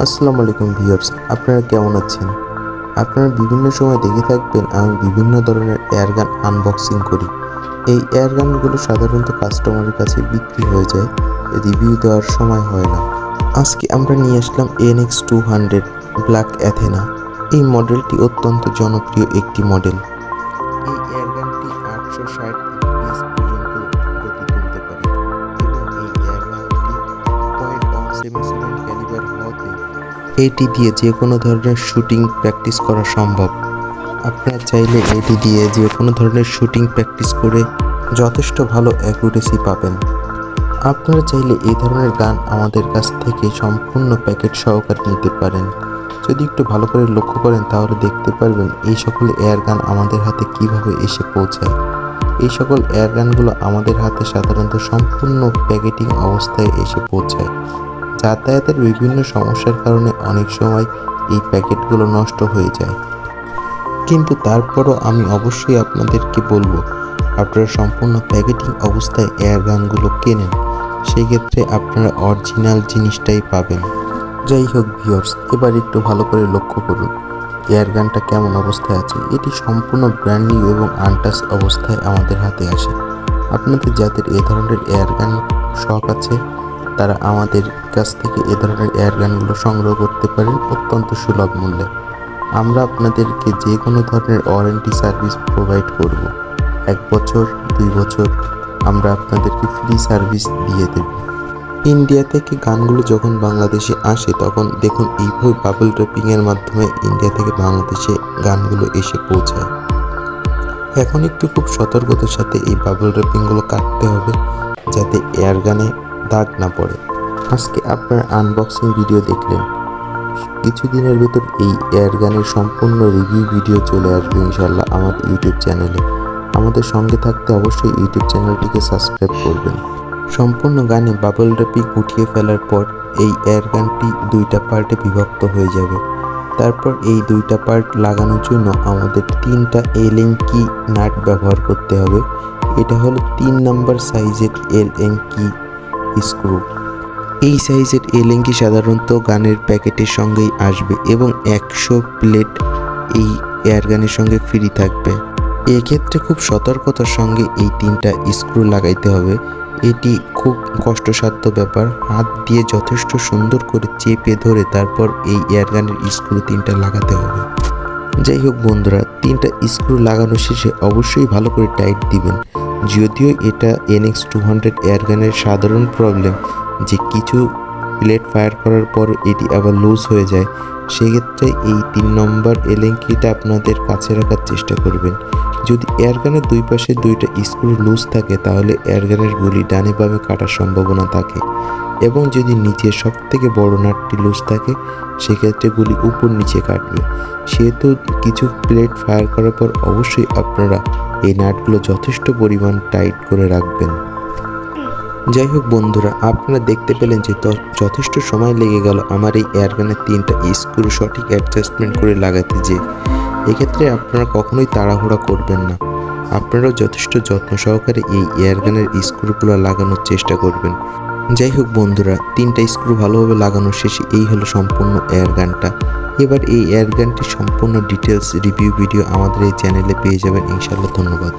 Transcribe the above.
আসসালামু আলাইকুম ভিউয়ার্স, আপনারা কেমন আছেন? আপনারা বিভিন্ন সময় দেখে থাকবেন আমি বিভিন্ন ধরনের এয়ারগান আনবক্সিং করি। এই এয়ারগানগুলো সাধারণত কাস্টমারের কাছে বিক্রি হয়ে যায়, রিভিউ দেওয়ার সময় হয় না। আজকে আমরা নিয়ে আসলাম NX200 ব্ল্যাক অ্যাথেনা। এই মডেলটি অত্যন্ত জনপ্রিয় একটি মডেল। এই এয়ারগানটি 860 FPS পর্যন্ত গতি তুলতে পারে এবং এই এয়ারগানটি .177 ক্যালিবার হওয়াতে এটি দিয়ে যে কোনো ধরনের শুটিং প্র্যাকটিস করা সম্ভব। আপনারা চাইলে এটি দিয়ে যে কোনো ধরনের শুটিং প্র্যাকটিস করে যথেষ্ট ভালো অ্যাকুরেসি পাবেন। আপনারা চাইলে এই ধরনের গান আমাদের কাছ থেকে সম্পূর্ণ প্যাকেট সহকারে নিতে পারেন। যদি একটু ভালো করে লক্ষ্য করেন তাহলে দেখতে পারবেন এই সকল এয়ারগান আমাদের হাতে কিভাবে এসে পৌঁছায়। এই সকল এয়ারগানগুলো আমাদের হাতে সাধারণত সম্পূর্ণ প্যাকেটিং অবস্থায় এসে পৌঁছায়। যাতায়াতের বিভিন্ন সমস্যার কারণে অনেক সময় এই প্যাকেটগুলো নষ্ট হয়ে যায়, কিন্তু তারপরও আমি অবশ্যই আপনাদেরকে বলবো আপনারা সম্পূর্ণ প্যাকেটিং অবস্থায় এয়ারগানগুলো কেনেন, সেই ক্ষেত্রে আপনারা অরিজিনাল জিনিসটাই পাবেন। যাই হোক ভিউয়ার্স, এবার একটু ভালো করে লক্ষ্য করুন এয়ারগানটা কেমন অবস্থায় আছে। এটি সম্পূর্ণ ব্র্যান্ড নিউ এবং আনটাচ অবস্থায় আমাদের হাতে আসে। আপনাদের যাদের এ ধরনের এয়ারগান শখ আছে তারা আমাদের কাছ থেকে এ ধরনের এয়ারগানগুলো সংগ্রহ করতে পারেন অত্যন্ত সুলভ মূল্যে। আমরা আপনাদেরকে যে কোনো ধরনের ওয়ারেন্টি সার্ভিস প্রোভাইড করব। 1 বছর 2 বছর আমরা আপনাদেরকে ফ্রি সার্ভিস দিয়ে দেব। ইন্ডিয়া থেকে গানগুলো যখন বাংলাদেশে আসে তখন দেখুন এইভাবে বাবল র্যাপিংয়ের মাধ্যমে ইন্ডিয়া থেকে বাংলাদেশে গানগুলো এসে পৌঁছায়। এখন একটু খুব সতর্কতার সাথে এই বাবল র্যাপিংগুলো কাটতে হবে যাতে এয়ারগানে দাগ না পড়ে। আজকে আপনার আনবক্সিং ভিডিও দেখলেন, কিছুদিনের ভিতর এই এয়ারগানের সম্পূর্ণ রিভিউ ভিডিও চলে আসবে ইনশাল্লাহ আমার ইউটিউব চ্যানেলে। আমাদের সঙ্গে থাকতে অবশ্যই ইউটিউব চ্যানেলটিকে সাবস্ক্রাইব করবেন। সম্পূর্ণ গানে বাবল র্যাপিং উঠিয়ে ফেলার পর এই এয়ারগানটি 2টা পার্টে বিভক্ত হয়ে যাবে। তারপর এই 2টা পার্ট লাগানোর জন্য আমাদের 3টা এলএন কি নাট ব্যবহার করতে হবে। এটা হলো 3 নাম্বার সাইজের এলএন কি স্ক্রু। এই সাইজের এলেঙ্কি সাধারণত গানের প্যাকেটের সঙ্গেই আসবে এবং 100 প্লেট এই এয়ারগানের সঙ্গে ফ্রি থাকবে। এক্ষেত্রে খুব সতর্কতার সঙ্গে এই 3টা স্ক্রু লাগাইতে হবে। এটি খুব কষ্টসাধ্য ব্যাপার। হাত দিয়ে যথেষ্ট সুন্দর করে চেপে ধরে তারপর এই এয়ারগানের স্ক্রু 3টা লাগাতে হবে। যাই হোক বন্ধুরা, 3টা স্ক্রু লাগানো শেষে অবশ্যই ভালো করে টাইট দিবেন। যদিও এটা NX200 এয়ারগানের সাধারণ প্রবলেম যে কিছু প্লেট ফায়ার করার পর এটি আবার লুজ হয়ে যায়, সেক্ষেত্রে এই 3 নম্বর এলেঙ্কিটা আপনাদের কাছে রাখার চেষ্টা করবেন। যদি এয়ারগানের 2 পাশে 2টা স্ক্রু লুজ থাকে তাহলে এয়ারগানের গুলি ডানে বামে কাটার সম্ভাবনা থাকে, এবং যদি নিচে সবথেকে বড় নাটটি লুজ থাকে সেক্ষেত্রে গুলি উপর নিচে কাটবে। সেহেতু কিছু প্লেট ফায়ার করার পর অবশ্যই আপনারা এই নাটগুলো যথেষ্ট পরিমাণ টাইট করে রাখবেন। যাই হোক বন্ধুরা, আপনারা দেখতে পেলেন যে যথেষ্ট সময় লেগে গেল আমার এই এয়ারগানের 3টা স্ক্রু সঠিক অ্যাডজাস্টমেন্ট করে লাগাতে। যে এক্ষেত্রে আপনারা কখনোই তাড়াহুড়া করবেন না, আপনারাও যথেষ্ট যত্ন সহকারে এই এয়ারগানের স্ক্রুগুলো লাগানোর চেষ্টা করবেন। যাই হোক বন্ধুরা, 3টা স্ক্রু ভালোভাবে লাগানোর শেষে এই হলো সম্পূর্ণ এয়ারগানটা। এবার এই এয়ারগানটির সম্পূর্ণ ডিটেলস রিভিউ ভিডিও আমাদের এই চ্যানেলে পেয়ে যাবেন ইনশাআল্লাহ। ধন্যবাদ।